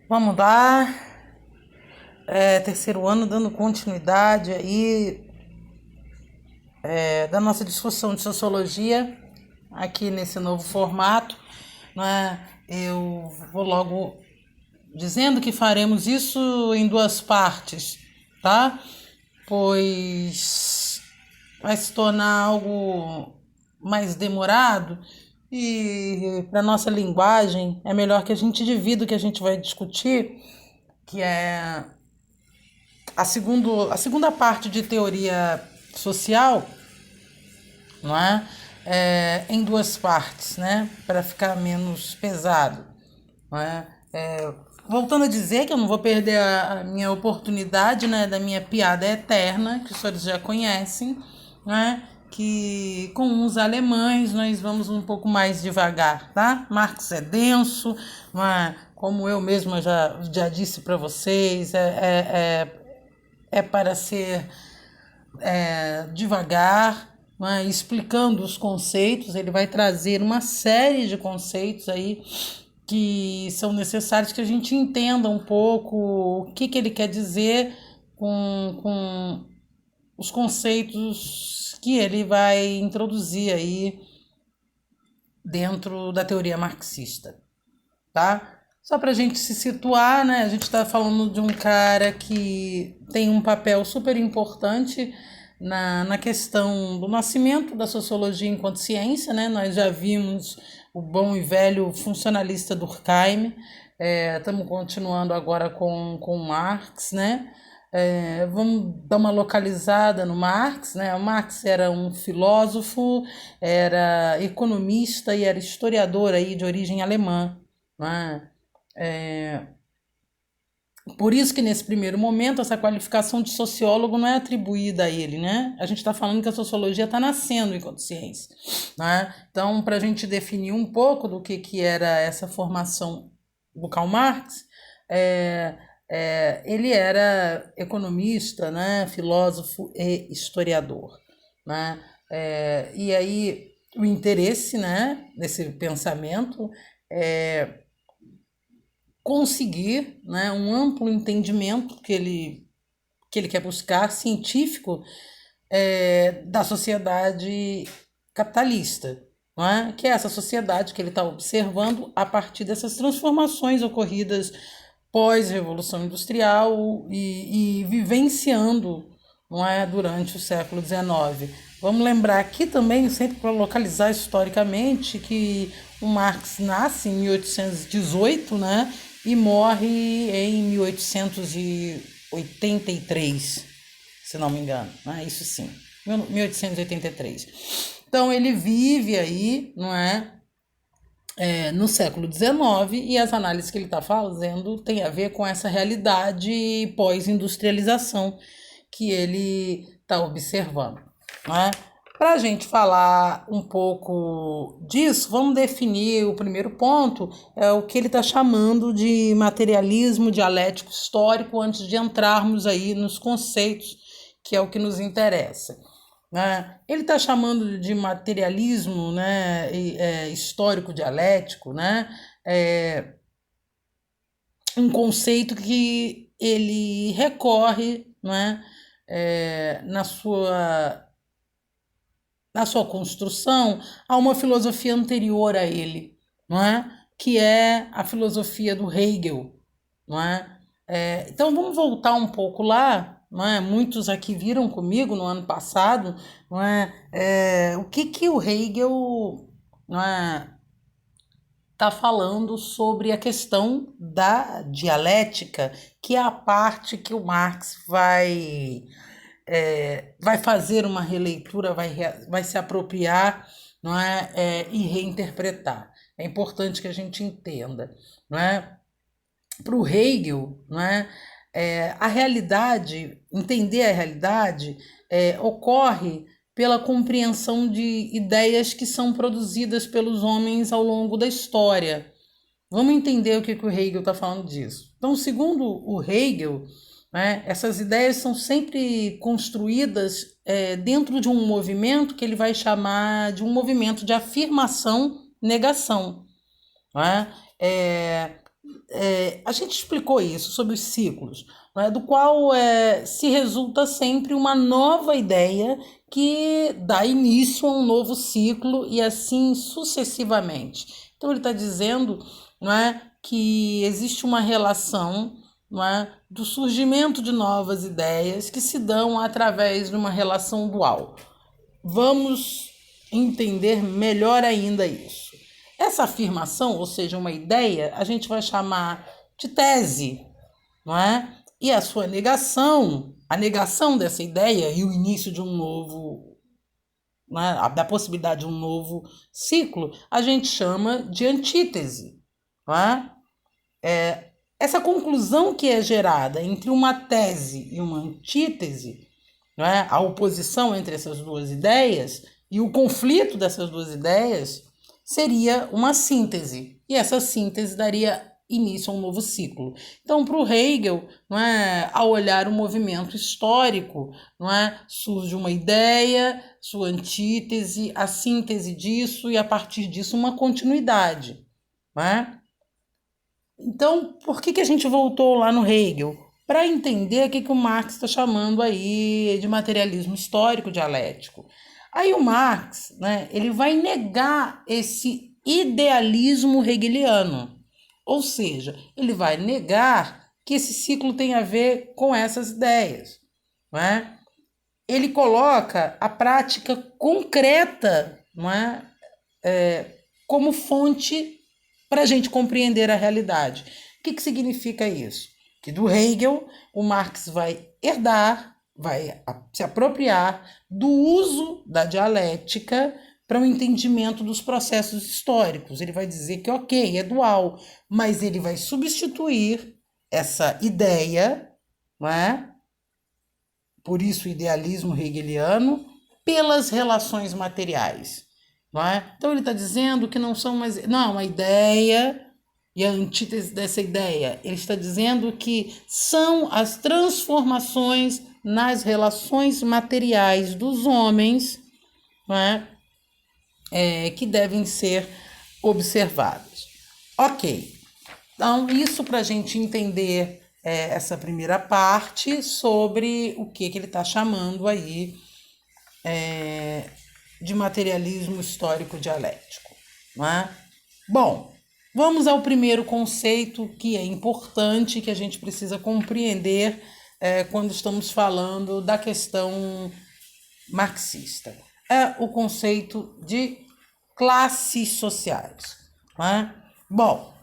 Vamos lá, terceiro ano dando continuidade aí da nossa discussão de sociologia aqui nesse novo formato, né? Eu vou logo dizendo que faremos isso em duas partes, tá? Pois vai se tornar algo mais demorado e para nossa linguagem é melhor que a gente divida o que a gente vai discutir, que é a segunda parte de teoria social, não é? Em duas partes, né? Para ficar menos pesado, não é? Voltando a dizer que eu não vou perder a minha oportunidade, né, da minha piada eterna, que os senhores já conhecem, né? Que com os alemães nós vamos um pouco mais devagar, tá? Marx é denso, mas como eu mesma já disse para vocês, é para ser devagar, né, explicando os conceitos. Ele vai trazer uma série de conceitos aí que são necessários que a gente entenda um pouco o que ele quer dizer com os conceitos que ele vai introduzir aí dentro da teoria marxista, tá? Só para a gente se situar, né? A gente está falando de um cara que tem um papel super importante na questão do nascimento da sociologia enquanto ciência, né? Nós já vimos o bom e velho funcionalista Durkheim, estamos continuando agora com Marx, né? Vamos dar uma localizada no Marx, né? O Marx era um filósofo, era economista e era historiador aí de origem alemã, né? Por isso que nesse primeiro momento essa qualificação de sociólogo não é atribuída a ele, né? A gente está falando que a sociologia está nascendo enquanto ciência, né? Então, para a gente definir um pouco do que era essa formação do Karl Marx, ele era economista, né? Filósofo e historiador, né? E aí o interesse, né, nesse pensamento é conseguir, né, um amplo entendimento que ele quer buscar, científico, da sociedade capitalista, não é? Que é essa sociedade que ele está observando a partir dessas transformações ocorridas pós-revolução industrial e vivenciando, não é, durante o século XIX. Vamos lembrar aqui também, sempre para localizar historicamente, que o Marx nasce em 1818, né, e morre em 1883, se não me engano, né? Isso sim, 1883. Então ele vive aí, não é, no século XIX, e as análises que ele está fazendo tem a ver com essa realidade pós-industrialização que ele está observando, né? Para a gente falar um pouco disso, vamos definir o primeiro ponto, o que ele está chamando de materialismo dialético histórico, antes de entrarmos aí nos conceitos, que é o que nos interessa, né? Ele está chamando de materialismo, né, histórico dialético, né, um conceito que ele recorre, né, na sua construção a uma filosofia anterior a ele, não é? Que é a filosofia do Hegel, não é? Então vamos voltar um pouco lá, não é? Muitos aqui viram comigo no ano passado, não é? O que o Hegel, não é, está falando sobre a questão da dialética, que é a parte que o Marx vai fazer uma releitura, vai se apropriar, não é? E reinterpretar. É importante que a gente entenda, não é? Para o Hegel, não é? A realidade, entender a realidade, ocorre pela compreensão de ideias que são produzidas pelos homens ao longo da história. Vamos entender o que o Hegel está falando disso. Então, segundo o Hegel, né, essas ideias são sempre construídas dentro de um movimento que ele vai chamar de um movimento de afirmação-negação. Né? a gente explicou isso sobre os ciclos, né, do qual se resulta sempre uma nova ideia que dá início a um novo ciclo e assim sucessivamente. Então ele está dizendo, não é, que existe uma relação, não é, do surgimento de novas ideias que se dão através de uma relação dual. Vamos entender melhor ainda isso. Essa afirmação, ou seja, uma ideia, a gente vai chamar de tese, não é? E a sua negação, a negação dessa ideia e o início de um novo, né, da possibilidade de um novo ciclo, a gente chama de antítese, não é? Essa conclusão que é gerada entre uma tese e uma antítese, não é? A oposição entre essas duas ideias e o conflito dessas duas ideias seria uma síntese, e essa síntese daria início a um novo ciclo. Então, para o Hegel, não é, ao olhar o movimento histórico, não é, surge uma ideia, sua antítese, a síntese disso e, a partir disso, uma continuidade. Não é? Então, por que a gente voltou lá no Hegel? Para entender o que o Marx está chamando aí de materialismo histórico dialético. Aí o Marx, né, ele vai negar esse idealismo hegeliano, ou seja, ele vai negar que esse ciclo tem a ver com essas ideias, não é? Ele coloca a prática concreta, não é, como fonte para a gente compreender a realidade. O que significa isso? Que do Hegel, o Marx vai herdar, vai se apropriar do uso da dialética para o entendimento dos processos históricos. Ele vai dizer que, ok, é dual, mas ele vai substituir essa ideia, não é? Por isso o idealismo hegeliano, pelas relações materiais. Não é? Então ele está dizendo que não são mais. Não, a ideia e a antítese dessa ideia. Ele está dizendo que são as transformações nas relações materiais dos homens, não é? Que devem ser observadas. Ok. Então, isso para a gente entender essa primeira parte sobre o que ele está chamando aí de materialismo histórico dialético. Não é? Bom, vamos ao primeiro conceito que é importante, que a gente precisa compreender quando estamos falando da questão marxista. É o conceito de classes sociais. Não é? Bom,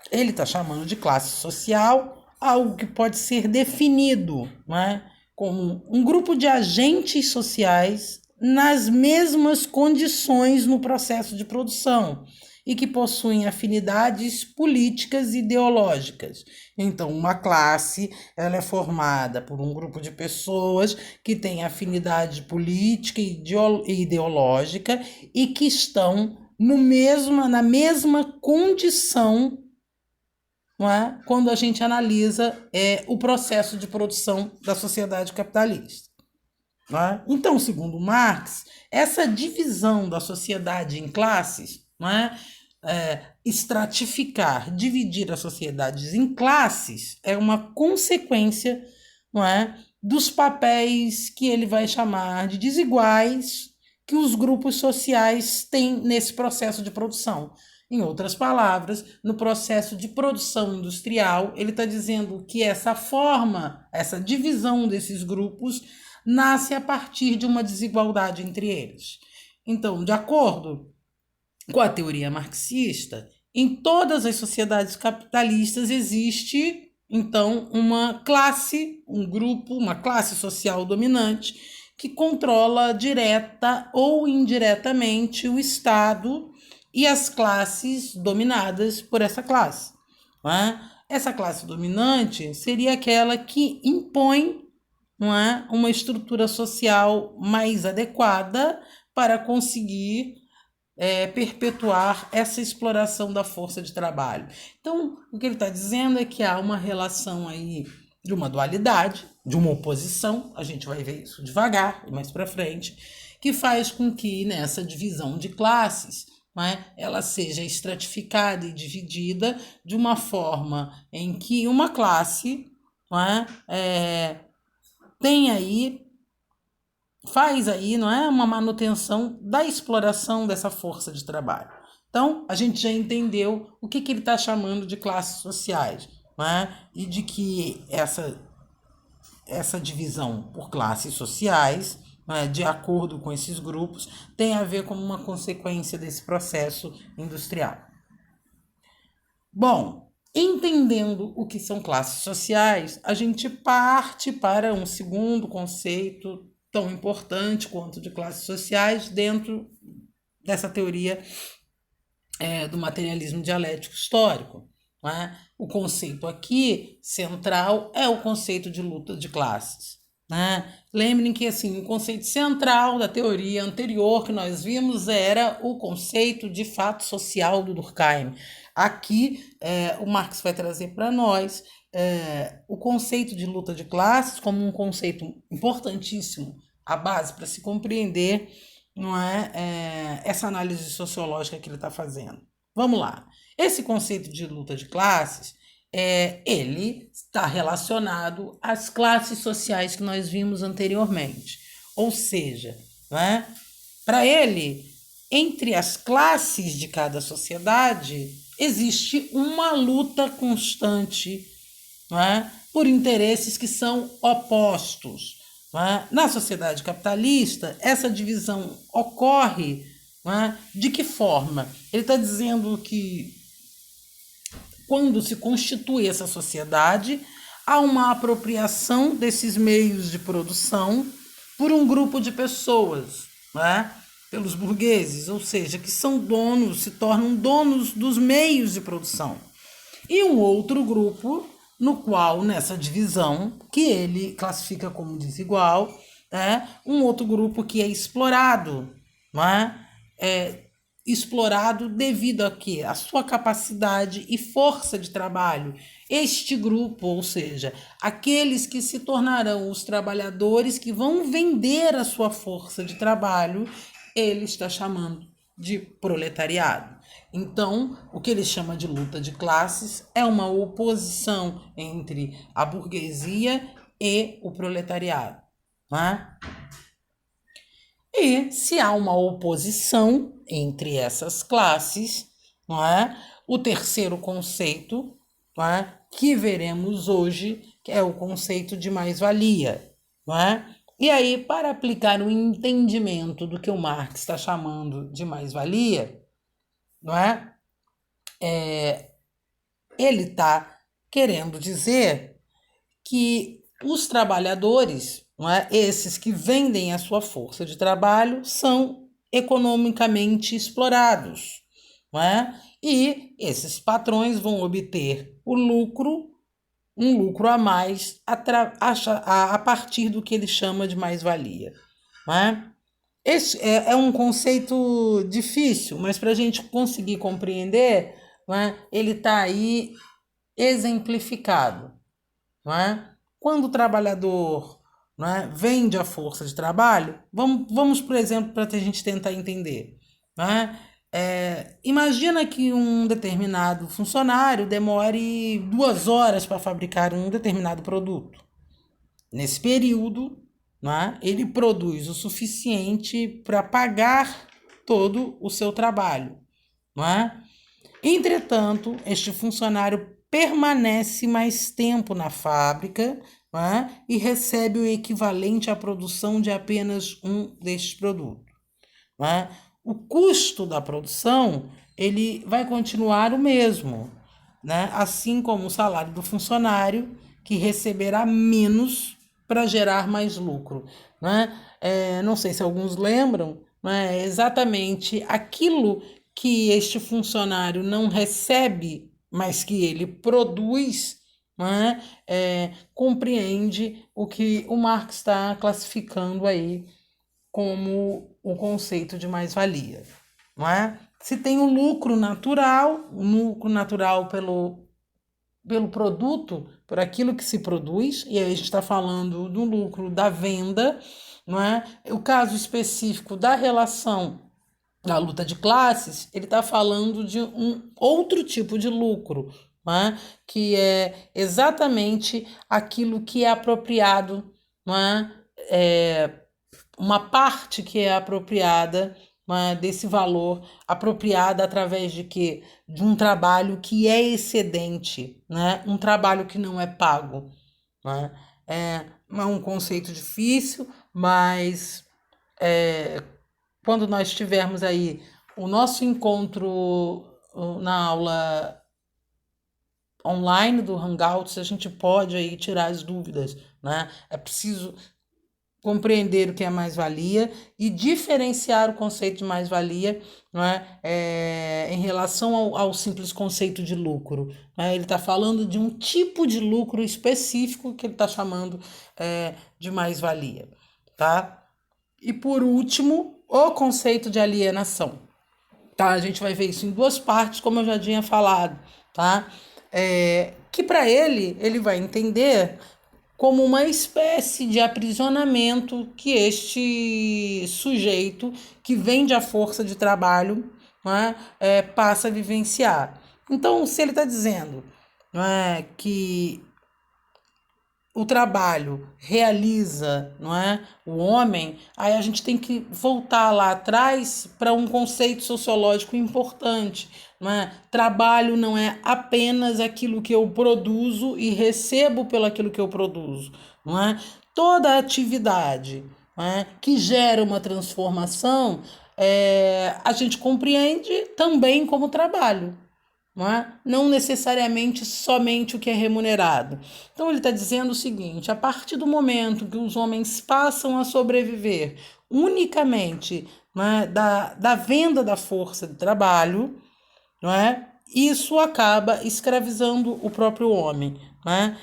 ele está chamando de classe social algo que pode ser definido, não é, como um grupo de agentes sociais nas mesmas condições no processo de produção e que possuem afinidades políticas e ideológicas. Então, uma classe ela é formada por um grupo de pessoas que têm afinidade política e ideológica e que estão na mesma condição, não é? Quando a gente analisa o processo de produção da sociedade capitalista. Não é? Então, segundo Marx, essa divisão da sociedade em classes, não é? Estratificar, dividir as sociedades em classes é uma consequência, não é, dos papéis que ele vai chamar de desiguais que os grupos sociais têm nesse processo de produção. Em outras palavras, no processo de produção industrial, ele está dizendo que essa forma, essa divisão desses grupos, nasce a partir de uma desigualdade entre eles. Então, de acordo com a teoria marxista, em todas as sociedades capitalistas existe, então, uma classe, um grupo, uma classe social dominante que controla direta ou indiretamente o Estado e as classes dominadas por essa classe. Não é? Essa classe dominante seria aquela que impõe, não é, uma estrutura social mais adequada para conseguir perpetuar essa exploração da força de trabalho. Então, o que ele está dizendo é que há uma relação aí de uma dualidade, de uma oposição, a gente vai ver isso devagar, mais para frente, que faz com que nessa divisão de classes, não é, ela seja estratificada e dividida de uma forma em que uma classe, não tem aí, faz aí, não é, uma manutenção da exploração dessa força de trabalho. Então, a gente já entendeu o que ele está chamando de classes sociais, não é? E de que essa divisão por classes sociais, né, de acordo com esses grupos, tem a ver com uma consequência desse processo industrial. Bom, entendendo o que são classes sociais, a gente parte para um segundo conceito tão importante quanto de classes sociais dentro dessa teoria do materialismo dialético histórico. Né? O conceito aqui central é o conceito de luta de classes. Né? Lembrem que assim, o conceito central da teoria anterior que nós vimos era o conceito de fato social do Durkheim. Aqui o Marx vai trazer para nós o conceito de luta de classes como um conceito importantíssimo, a base para se compreender, não é, essa análise sociológica que ele está fazendo. Vamos lá. Esse conceito de luta de classes, ele está relacionado às classes sociais que nós vimos anteriormente. Ou seja, né, para ele, entre as classes de cada sociedade, existe uma luta constante, né, por interesses que são opostos. Na sociedade capitalista, essa divisão ocorre, de que forma? Ele está dizendo que quando se constitui essa sociedade, há uma apropriação desses meios de produção por um grupo de pessoas, pelos burgueses, ou seja, que são donos, se tornam donos dos meios de produção. E um outro grupo no qual, nessa divisão, que ele classifica como desigual, um outro grupo que é explorado, explorado devido a quê? A sua capacidade e força de trabalho. Este grupo, ou seja, aqueles que se tornarão os trabalhadores que vão vender a sua força de trabalho, ele está chamando de proletariado. Então, o que ele chama de luta de classes é uma oposição entre a burguesia e o proletariado. E se há uma oposição entre essas classes, o terceiro conceito, que veremos hoje, que é o conceito de mais-valia. E aí, para aplicar o entendimento do que o Marx está chamando de mais-valia, ele está querendo dizer que os trabalhadores, esses que vendem a sua força de trabalho, são economicamente explorados. E esses patrões vão obter um lucro a mais a partir do que ele chama de mais-valia. Esse é um conceito difícil, mas para a gente conseguir compreender, ele está aí exemplificado. Quando o trabalhador vende a força de trabalho, vamos por exemplo, para a gente tentar entender. Imagina que um determinado funcionário demore 2 horas para fabricar um determinado produto. Nesse período, ele produz o suficiente para pagar todo o seu trabalho. Entretanto, este funcionário permanece mais tempo na fábrica e recebe o equivalente à produção de apenas um destes produtos. O custo da produção ele vai continuar o mesmo, assim como o salário do funcionário, que receberá menos para gerar mais lucro. Não sei se alguns lembram, é exatamente aquilo que este funcionário não recebe, mas que ele produz, compreende o que o Marx está classificando aí como o conceito de mais-valia. Se tem um lucro natural pelo produto, por aquilo que se produz, e aí a gente está falando do lucro da venda, o caso específico da relação na luta de classes, ele está falando de um outro tipo de lucro, né? Que é exatamente aquilo que é apropriado, né? Uma parte que é apropriada, né, desse valor, apropriada através de quê? De um trabalho que é excedente, né? Um trabalho que não é pago. Né? É um conceito difícil, mas quando nós tivermos aí o nosso encontro na aula online do Hangouts, a gente pode aí tirar as dúvidas, né? É preciso compreender o que é mais-valia e diferenciar o conceito de mais-valia, não é? Em relação ao simples conceito de lucro. Né? Ele está falando de um tipo de lucro específico que ele está chamando de mais-valia. Tá? E por último, o conceito de alienação. Tá? A gente vai ver isso em duas partes, como eu já tinha falado. Tá? Que para ele vai entender como uma espécie de aprisionamento que este sujeito que vende a força de trabalho, né, passa a vivenciar. Então, se ele está dizendo, que o trabalho realiza, não é, o homem, aí a gente tem que voltar lá atrás para um conceito sociológico importante, não é? Trabalho não é apenas aquilo que eu produzo e recebo pelo aquilo que eu produzo, não é? Toda atividade, não é, que gera uma transformação, a gente compreende também como trabalho, não é? Não necessariamente somente o que é remunerado. Então ele está dizendo o seguinte: a partir do momento que os homens passam a sobreviver unicamente, não é, da venda da força de trabalho, não é? Isso acaba escravizando o próprio homem. Não é?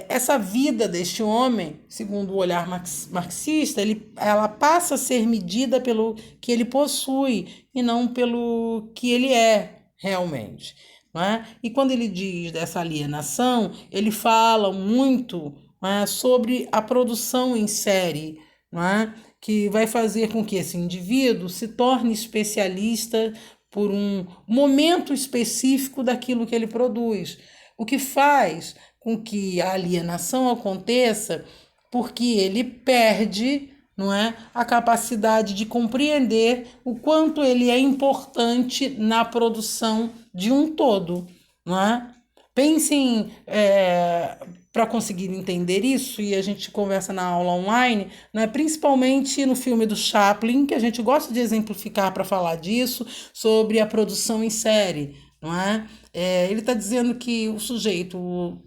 Essa vida deste homem, segundo o olhar marxista, ela passa a ser medida pelo que ele possui e não pelo que ele é realmente. Não é? E quando ele diz dessa alienação, ele fala muito, não é, sobre a produção em série, não é? Que vai fazer com que esse indivíduo se torne especialista por um momento específico daquilo que ele produz, o que faz com que a alienação aconteça porque ele perde, não é, a capacidade de compreender o quanto ele é importante na produção de um todo, não é? Pensem, para conseguir entender isso, e a gente conversa na aula online, né, principalmente no filme do Chaplin, que a gente gosta de exemplificar para falar disso, sobre a produção em série. Não é? Ele está dizendo que o sujeito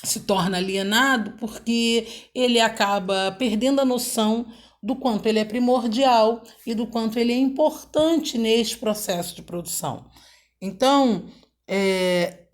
se torna alienado porque ele acaba perdendo a noção do quanto ele é primordial e do quanto ele é importante neste processo de produção. Então,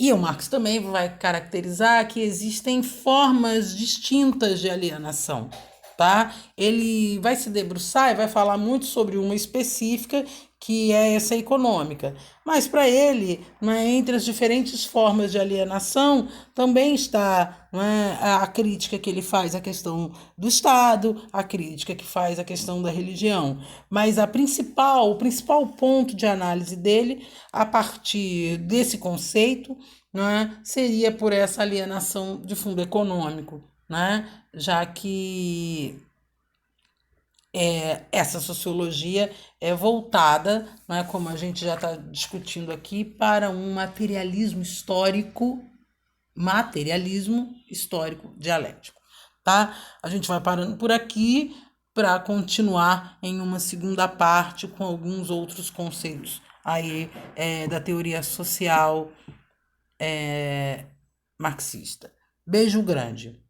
e o Marx também vai caracterizar que existem formas distintas de alienação. Tá? Ele vai se debruçar e vai falar muito sobre uma específica que é essa econômica. Mas para ele, né, entre as diferentes formas de alienação, também está, né, a crítica que ele faz à questão do Estado, a crítica que faz à questão da religião. Mas o principal ponto de análise dele, a partir desse conceito, né, seria por essa alienação de fundo econômico, né, já que essa sociologia é voltada, né, como a gente já está discutindo aqui, para um materialismo histórico dialético. Tá? A gente vai parando por aqui para continuar em uma segunda parte com alguns outros conceitos aí da teoria social marxista. Beijo grande.